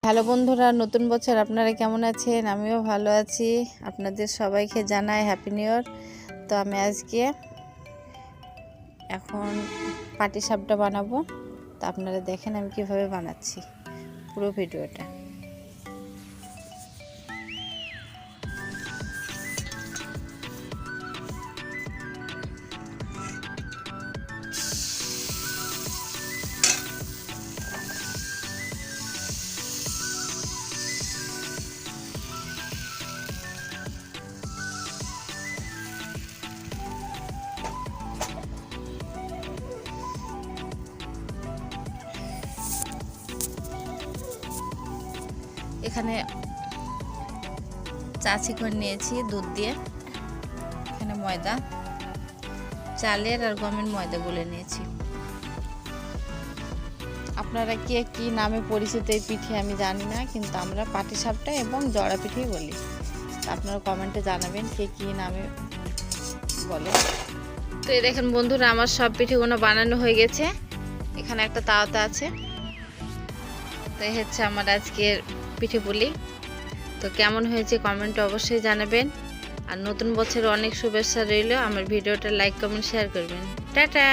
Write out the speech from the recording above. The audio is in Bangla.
হ্যালো বন্ধুরা, নতুন বছর আপনারা কেমন আছেন? আমিও ভালো আছি। আপনাদের সবাইকে জানাই হ্যাপি নিউ ইয়ার। তো আমি আজকে এখন পাটিসাপটা বানাবো। তো আপনারা দেখেন আমি কিভাবে বানাচ্ছি, পুরো ভিডিওটা। এখানে চা চিকন নিয়েছি দুধ দিয়ে, এখানে ময়দা, চালের আর গমের ময়দা গুলে নিয়েছি। আপনারা কে কি নামে পরিচিত এই পিঠে আমি জানি না, কিন্তু আমরা পাটিসাপটা এবং জড়া পিঠেই বলি। আপনারা কমেন্টে জানাবেন কে কি নামে বলে। তো এই দেখেন বন্ধুরা, আমার সব পিঠেগুলো বানানো হয়ে গেছে। এখানে একটা তাওয়াতে আছে। তো এই হচ্ছে আমার আজকের পিঠে পুলি। তো কেমন হয়েছে কমেন্টে অবশ্যই জানাবেন। আর নতুন বছরে অনেক শুভেচ্ছা রইল। আমার ভিডিওটা লাইক কমেন্ট শেয়ার করবেন। টাটা।